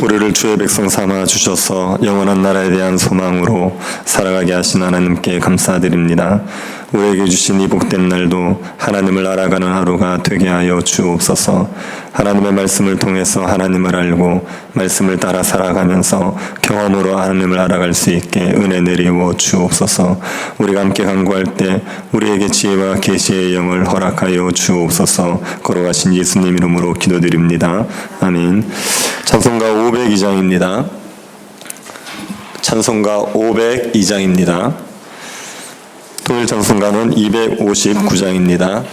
우리를 주의 백성 삼아 주셔서 영원한 나라에 대한 소망으로 살아가게 하신 하나님께 감사드립니다. 우리에게 주신 이 복된 날도 하나님을 알아가는 하루가 되게 하여 주옵소서. 하나님의 말씀을 통해서 하나님을 알고 말씀을 따라 살아가면서 경험으로 하나님을 알아갈 수 있게 은혜 내리워 주옵소서. 우리가 함께 간구할 때 우리에게 지혜와 계시의 영을 허락하여 주옵소서. 걸어가신 예수님 이름으로 기도드립니다. 아멘. 찬송가 502장입니다. 찬송가 502장입니다. 토요일 찬송가는 259장입니다.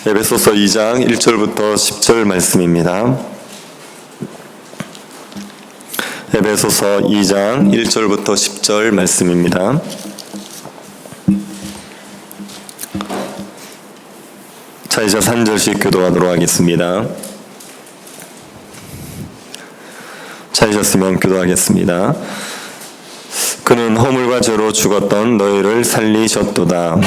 에베소서 2장 1절부터 10절 말씀입니다. 에베소서 2장 1절부터 10절 말씀입니다. 자, 이제 한 절씩 교도하도록 하겠습니다. 찾으셨으면 교도하겠습니다. 그는 허물과 죄로 죽었던 너희를 살리셨도다.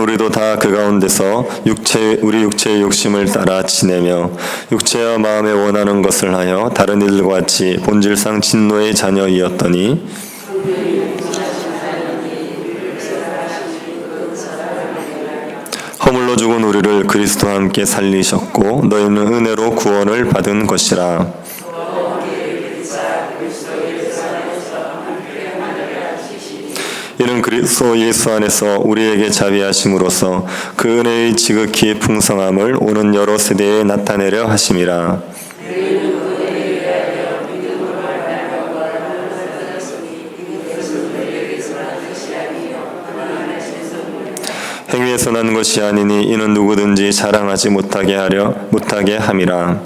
우리도 다 그 가운데서 우리 육체의 욕심을 따라 지내며 육체와 마음에 원하는 것을 하여 다른 이들과 같이 본질상 진노의 자녀이었더니 허물로 죽은 우리를 그리스도와 함께 살리셨고 너희는 은혜로 구원을 받은 것이라. 이는 그리스도 예수 안에서 우리에게 자비하심으로써 그 은혜의 지극히 풍성함을 오는 여러 세대에 나타내려 하심이라. 위에서 난 것이 아니니 이는 누구든지 자랑하지 못하게 함이라.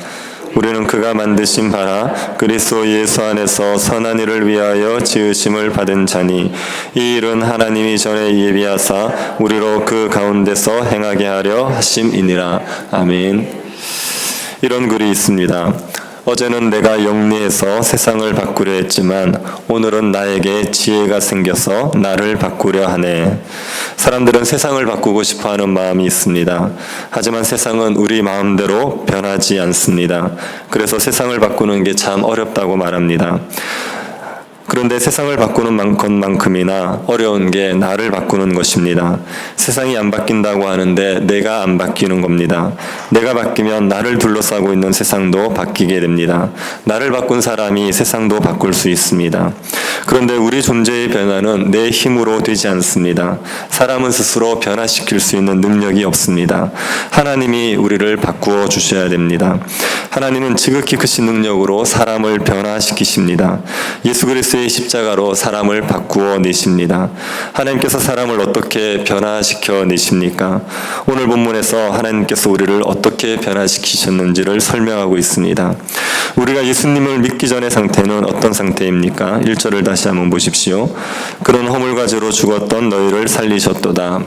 우리는 그가 만드신 바라 그리스도 예수 안에서 선한 일을 위하여 지으심을 받은 자니 이 일은 하나님이 전에 예비하사 우리로 그 가운데서 행하게 하려 하심이니라. 아멘. 이런 글이 있습니다. 어제는 내가 영리해서 세상을 바꾸려 했지만 오늘은 나에게 지혜가 생겨서 나를 바꾸려 하네. 사람들은 세상을 바꾸고 싶어하는 마음이 있습니다. 하지만 세상은 우리 마음대로 변하지 않습니다. 그래서 세상을 바꾸는 게 참 어렵다고 말합니다. 그런데 세상을 바꾸는 것만큼이나 어려운 게 나를 바꾸는 것입니다. 세상이 안 바뀐다고 하는데 내가 안 바뀌는 겁니다. 내가 바뀌면 나를 둘러싸고 있는 세상도 바뀌게 됩니다. 나를 바꾼 사람이 세상도 바꿀 수 있습니다. 그런데 우리 존재의 변화는 내 힘으로 되지 않습니다. 사람은 스스로 변화시킬 수 있는 능력이 없습니다. 하나님이 우리를 바꾸어 주셔야 됩니다. 하나님은 지극히 크신 능력으로 사람을 변화시키십니다. 예수 그리스도의 십자가로 사람을 바꾸어 내십니다. 하나님께서 사람을 어떻게 변화시켜 내십니까? 오늘 본문에서 하나님께서 우리를 어떻게 변화시키셨는지를 설명하고 있습니다. 우리가 예수님을 믿기 전의 상태는 어떤 상태입니까? 1절을 다시 한번 보십시오. 그런 허물과 죄로 죽었던 너희를 살리셨도다.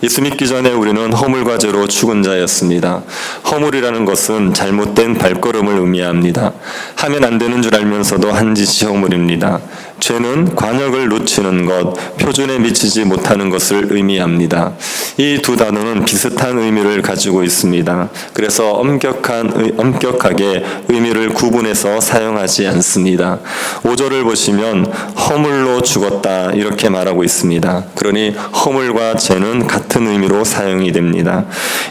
예수 믿기 전에 우리는 허물과 죄로 죽은 자였습니다. 허물이라는 것은 잘못된 발걸음을 의미합니다. 하면 안 되는 줄 알면서도 한 짓이 허물입니다. 죄는 관역을 놓치는 것, 표준에 미치지 못하는 것을 의미합니다. 이 두 단어는 비슷한 의미를 가지고 있습니다. 그래서 엄격하게 의미를 구분해서 사용하지 않습니다. 5절을 보시면 허물로 죽었다 이렇게 말하고 있습니다. 그러니 허물과 죄는 같은 의미로 사용이 됩니다.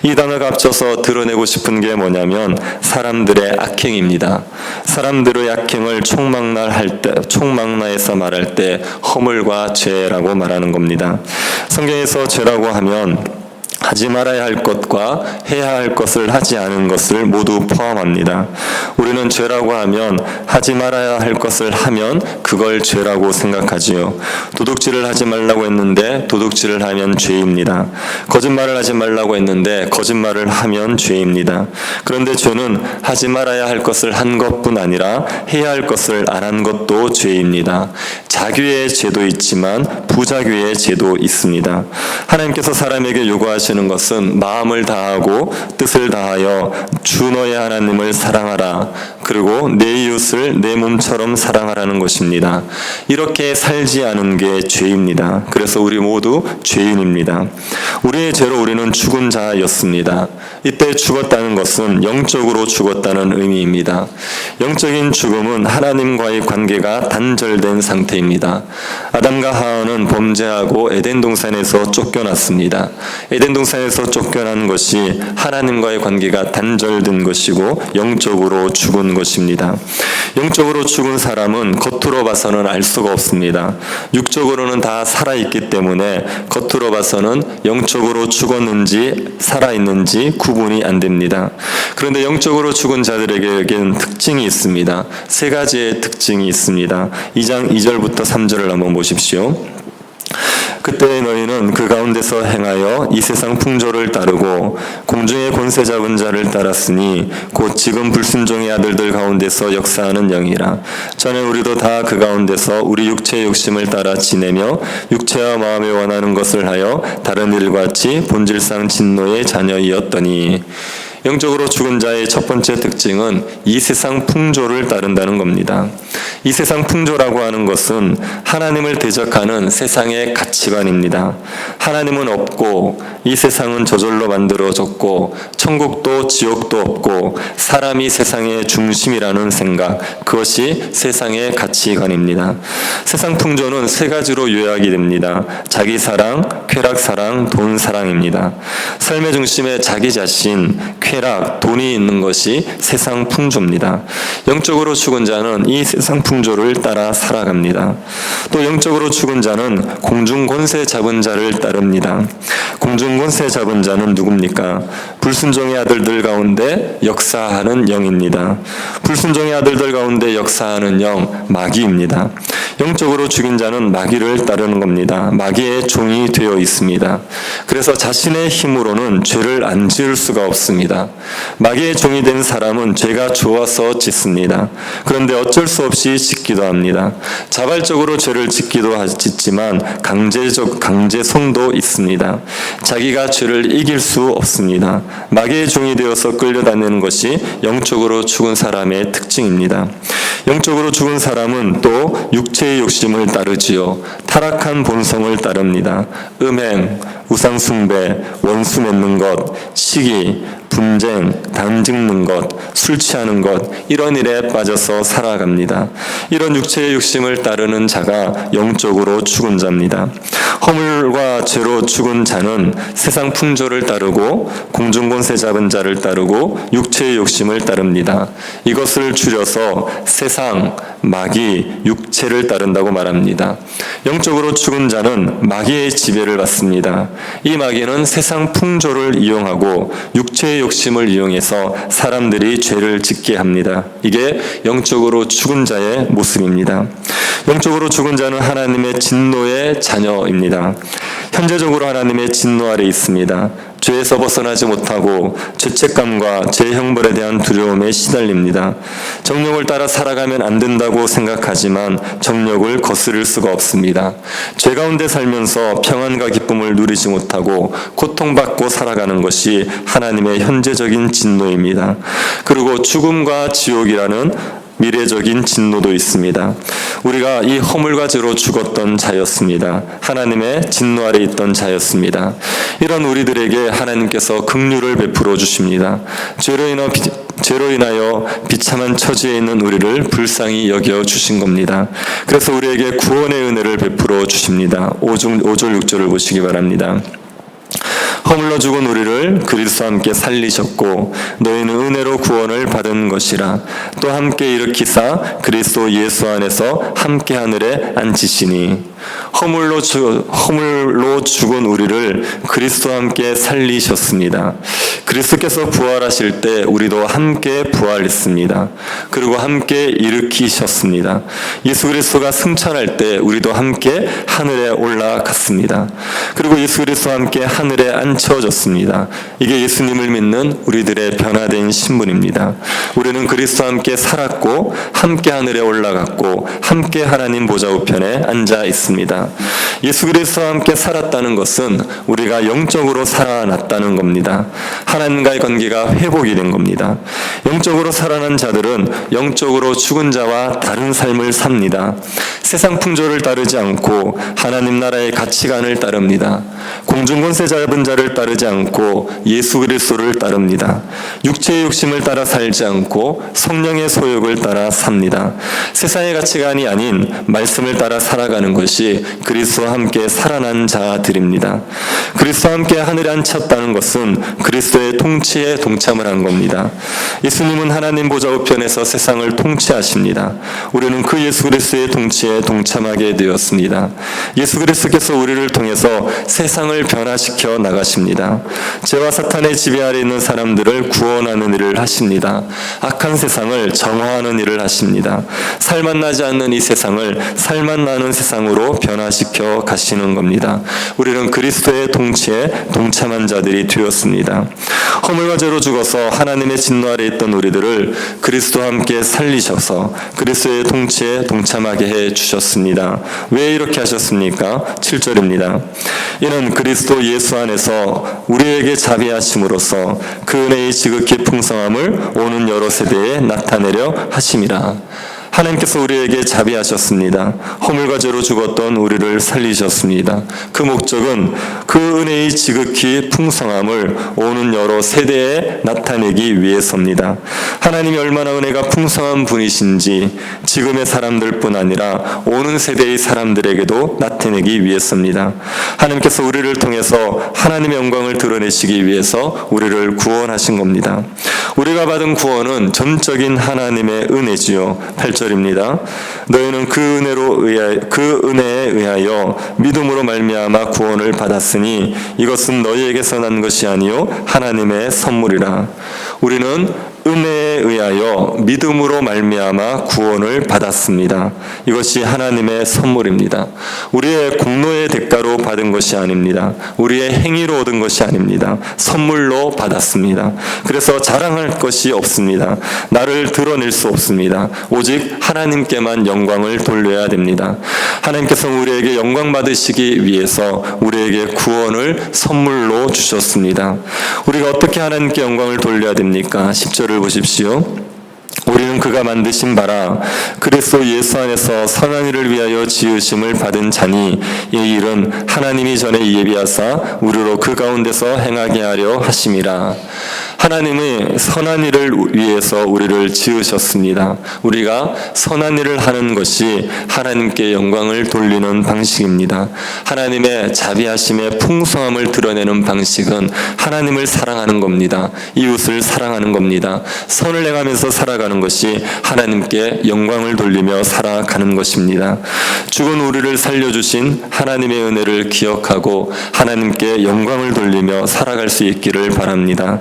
이 단어가 합쳐서 드러내고 싶은 게 뭐냐면 사람들의 악행입니다. 사람들의 악행을 총망라해서 말할 때 허물과 죄라고 말하는 겁니다. 성경에서 죄라고 하면 하지 말아야 할 것과 해야 할 것을 하지 않은 것을 모두 포함합니다. 우리는 죄라고 하면 하지 말아야 할 것을 하면 그걸 죄라고 생각하지요. 도둑질을 하지 말라고 했는데 도둑질을 하면 죄입니다. 거짓말을 하지 말라고 했는데 거짓말을 하면 죄입니다. 그런데 죄는 하지 말아야 할 것을 한 것뿐 아니라 해야 할 것을 안 한 것도 죄입니다. 자규의 죄도 있지만 부자규의 죄도 있습니다. 하나님께서 사람에게 요구하시는 것은 마음을 다하고 뜻을 다하여 주 너의 하나님을 사랑하라. 그리고 내 이웃을 내 몸처럼 사랑하라는 것입니다. 이렇게 살지 않은 게 죄입니다. 그래서 우리 모두 죄인입니다. 우리의 죄로 우리는 죽은 자였습니다. 이때 죽었다는 것은 영적으로 죽었다는 의미입니다. 영적인 죽음은 하나님과의 관계가 단절된 상태입니다. 아담과 하와는 범죄하고 에덴 동산에서 쫓겨났습니다. 에덴 동산에서 쫓겨난 것이 하나님과의 관계가 단절된 것이고 영적으로 죽은 것입니다. 영적으로 죽은 사람은 겉으로 봐서는 알 수가 없습니다. 육적으로는 다 살아있기 때문에 겉으로 봐서는 영적으로 죽었는지 살아있는지 구분이 안 됩니다. 그런데 영적으로 죽은 자들에게는 특징이 있습니다. 세 가지의 특징이 있습니다. 2장 2절부터 3절을 한번 보십시오. 그때 너희는 그 가운데서 행하여 이 세상 풍조를 따르고 공중의 권세 잡은 자를 따랐으니 곧 지금 불순종의 아들들 가운데서 역사하는 영이라. 전에 우리도 다 그 가운데서 우리 육체의 욕심을 따라 지내며 육체와 마음에 원하는 것을 하여 다른 일과 같이 본질상 진노의 자녀이었더니. 영적으로 죽은 자의 첫 번째 특징은 이 세상 풍조를 따른다는 겁니다. 이 세상 풍조라고 하는 것은 하나님을 대적하는 세상의 가치관입니다. 하나님은 없고 이 세상은 저절로 만들어졌고 천국도 지옥도 없고 사람이 세상의 중심이라는 생각, 그것이 세상의 가치관입니다. 세상 풍조는 세 가지로 요약이 됩니다. 자기 사랑, 쾌락 사랑, 돈 사랑입니다. 삶의 중심에 자기 자신, 쾌락, 돈이 있는 것이 세상 풍조입니다. 영적으로 죽은 자는 이 세상 풍조를 따라 살아갑니다. 또 영적으로 죽은 자는 공중 권세 잡은 자를 따릅니다. 공중 권세 잡은 자는 누굽니까? 불순종의 아들들 가운데 역사하는 영입니다. 불순종의 아들들 가운데 역사하는 영, 마귀입니다. 영적으로 죽인 자는 마귀를 따르는 겁니다. 마귀의 종이 되어 있습니다. 그래서 자신의 힘으로는 죄를 안 지을 수가 없습니다. 마귀의 종이 된 사람은 죄가 좋아서 짓습니다. 그런데 어쩔 수 없이 짓기도 합니다. 자발적으로 죄를 짓지만 강제성도 있습니다. 자기가 죄를 이길 수 없습니다. 마귀의 종이 되어서 끌려다니는 것이 영적으로 죽은 사람의 특징입니다. 영적으로 죽은 사람은 또 육체의 욕심을 따르지요. 타락한 본성을 따릅니다. 음행, 우상숭배, 원수 맺는 것, 시기, 분쟁, 당 짚는 것, 술 취하는 것, 이런 일에 빠져서 살아갑니다. 이런 육체의 욕심을 따르는 자가 영적으로 죽은 자입니다. 허물과 죄로 죽은 자는 세상 풍조를 따르고 공중권세 잡은 자를 따르고 육체의 욕심을 따릅니다. 이것을 줄여서 세상, 마귀, 육체를 따른다고 말합니다. 영적으로 죽은 자는 마귀의 지배를 받습니다. 이 마귀는 세상 풍조를 이용하고 육체의 욕심을 이용해서 사람들이 죄를 짓게 합니다. 이게 영적으로 죽은 자의 모습입니다. 영적으로 죽은 자는 하나님의 진노의 자녀입니다. 현재적으로 하나님의 진노 아래 있습니다. 죄에서 벗어나지 못하고 죄책감과 죄 형벌에 대한 두려움에 시달립니다. 정욕을 따라 살아가면 안 된다고 생각하지만 정욕을 거스를 수가 없습니다. 죄 가운데 살면서 평안과 기쁨을 누리지 못하고 고통받고 살아가는 것이 하나님의 현재적인 진노입니다. 그리고 죽음과 지옥이라는 미래적인 진노도 있습니다. 우리가 이 허물과 죄로 죽었던 자였습니다. 하나님의 진노 아래 있던 자였습니다. 이런 우리들에게 하나님께서 긍휼을 베풀어 주십니다. 죄로 인하여 비참한 처지에 있는 우리를 불쌍히 여겨 주신 겁니다. 그래서 우리에게 구원의 은혜를 베풀어 주십니다. 5절 6절을 보시기 바랍니다. 허물로 죽은 우리를 그리스도와 함께 살리셨고 너희는 은혜로 구원을 받은 것이라. 또 함께 일으키사 그리스도 예수 안에서 함께 하늘에 앉히시니. 허물로 죽은 우리를 그리스도와 함께 살리셨습니다. 그리스도께서 부활하실 때 우리도 함께 부활했습니다. 그리고 함께 일으키셨습니다. 예수 그리스도가 승천할 때 우리도 함께 하늘에 올라갔습니다. 그리고 예수 그리스도와 함께 하늘에 앉혀졌습니다. 이게 예수님을 믿는 우리들의 변화된 신분입니다. 우리는 그리스도와 함께 살았고 함께 하늘에 올라갔고 함께 하나님 보좌 우편에 앉아 있습니다. 예수 그리스도와 함께 살았다는 것은 우리가 영적으로 살아났다는 겁니다. 하나님과의 관계가 회복이 된 겁니다. 영적으로 살아난 자들은 영적으로 죽은 자와 다른 삶을 삽니다. 세상 풍조를 따르지 않고 하나님 나라의 가치관을 따릅니다. 공중권세 잡은 자를 따르지 않고 예수 그리스도를 따릅니다. 육체의 욕심을 따라 살지 않고 성령의 소욕을 따라 삽니다. 세상의 가치관이 아닌 말씀을 따라 살아가는 것이 그리스도와 함께 살아난 자들입니다. 그리스도와 함께 하늘에 앉혔다는 것은 그리스도의 통치에 동참을 한 겁니다. 예수님은 하나님 보좌 우편에서 세상을 통치하십니다. 우리는 그 예수 그리스도의 통치에 동참하게 되었습니다. 예수 그리스도께서 우리를 통해서 세상을 변화시켜 나가십니다. 죄와 사탄의 지배 아래 있는 사람들을 구원하는 일을 하십니다. 악한 세상을 정화하는 일을 하십니다. 살맛 나지 않는 이 세상을 살맛 나는 세상으로 변화시켜 가시는 겁니다. 우리는 그리스도의 통치에 동참한 자들이 되었습니다. 허물과 죄로 죽어서 하나님의 진노 아래 있던 우리들을 그리스도와 함께 살리셔서 그리스도의 통치에 동참하게 해 주셨습니다. 왜 이렇게 하셨습니까? 7절입니다. 이는 그리스도 예수 안에서 우리에게 자비하심으로써 그 은혜의 지극히 풍성함을 오는 여러 세대에 나타내려 하심이라. 하나님께서 우리에게 자비하셨습니다. 허물과 죄로 죽었던 우리를 살리셨습니다. 그 목적은 그 은혜의 지극히 풍성함을 오는 여러 세대에 나타내기 위해서입니다. 하나님이 얼마나 은혜가 풍성한 분이신지 지금의 사람들뿐 아니라 오는 세대의 사람들에게도 나타내기 위해서입니다. 하나님께서 우리를 통해서 하나님의 영광을 드러내시기 위해서 우리를 구원하신 겁니다. 우리가 받은 구원은 전적인 하나님의 은혜지요. 8절 8절입니다. 너희는 그 은혜에 의하여 믿음으로 말미암아 구원을 받았으니 이것은 너희에게서 난 것이 아니요 하나님의 선물이라. 우리는 은혜에 의하여 믿음으로 말미암아 구원을 받았습니다. 이것이 하나님의 선물입니다. 우리의 공로의 대가로 받은 것이 아닙니다. 우리의 행위로 얻은 것이 아닙니다. 선물로 받았습니다. 그래서 자랑할 것이 없습니다. 나를 드러낼 수 없습니다. 오직 하나님께만 영광을 돌려야 됩니다. 하나님께서 우리에게 영광 받으시기 위해서 우리에게 구원을 선물로 주셨습니다. 우리가 어떻게 하나님께 영광을 돌려야 됩니까? 10절을 보십시오. 우리는 그가 만드신 바라 그리스도 예수 안에서 선한 일을 위하여 지으심을 받은 자니 이 일은 하나님이 전에 예비하사 우리로 그 가운데서 행하게 하려 하심이라. 하나님이 선한 일을 위해서 우리를 지으셨습니다. 우리가 선한 일을 하는 것이 하나님께 영광을 돌리는 방식입니다. 하나님의 자비하심의 풍성함을 드러내는 방식은 하나님을 사랑하는 겁니다. 이웃을 사랑하는 겁니다. 선을 행하면서 살아가는 것이 하나님께 영광을 돌리며 살아가는 것입니다. 죽은 우리를 살려주신 하나님의 은혜를 기억하고 하나님께 영광을 돌리며 살아갈 수 있기를 바랍니다.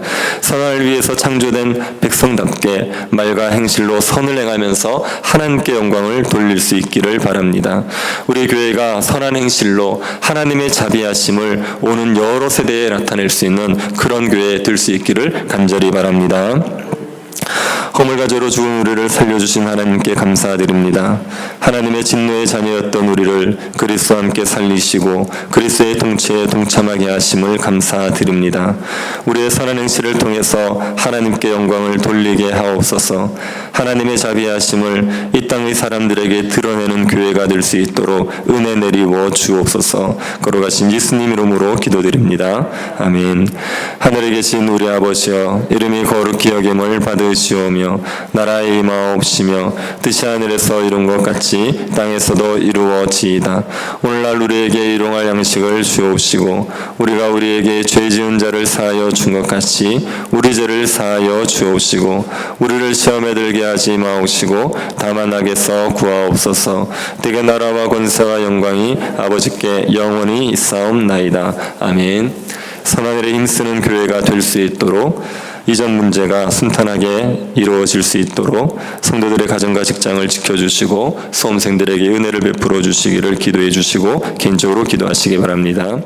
선을 위해서 창조된 백성답게 말과 행실로 선을 행하면서 하나님께 영광을 돌릴 수 있기를 바랍니다. 우리 교회가 선한 행실로 하나님의 자비하심을 오는 여러 세대에 나타낼 수 있는 그런 교회에 될 수 있기를 간절히 바랍니다. 허물과 죄로 죽은 우리를 살려주신 하나님께 감사드립니다. 하나님의 진노의 자녀였던 우리를 그리스도와 함께 살리시고 그리스도의 통치에 동참하게 하심을 감사드립니다. 우리의 선한 행실을 통해서 하나님께 영광을 돌리게 하옵소서. 하나님의 자비하심을 이 땅의 사람들에게 드러내는 교회가 될 수 있도록 은혜 내리워 주옵소서. 걸어가신 예수님 이름으로 기도드립니다. 아멘. 하늘에 계신 우리 아버지여, 이름이 거룩히 여김을 받으시오며 나라의 임하옵시며 뜻이 하늘에서 이룬 것 같이 땅에서도 이루어지이다. 오늘날 우리에게 일용할 양식을 주옵시고 우리가 우리에게 죄 지은 자를 사하여 준 것 같이 우리 죄를 사하여 주옵시고 우리를 시험에 들게 하지 마옵시고 다만 악에서 구하옵소서. 대개 나라와 권세와 영광이 아버지께 영원히 있사옵나이다. 아멘. 선한 일에 힘쓰는 교회가 될 수 있도록 이전 문제가 순탄하게 이루어질 수 있도록 성도들의 가정과 직장을 지켜주시고 수험생들에게 은혜를 베풀어 주시기를 기도해 주시고 개인적으로 기도하시기 바랍니다.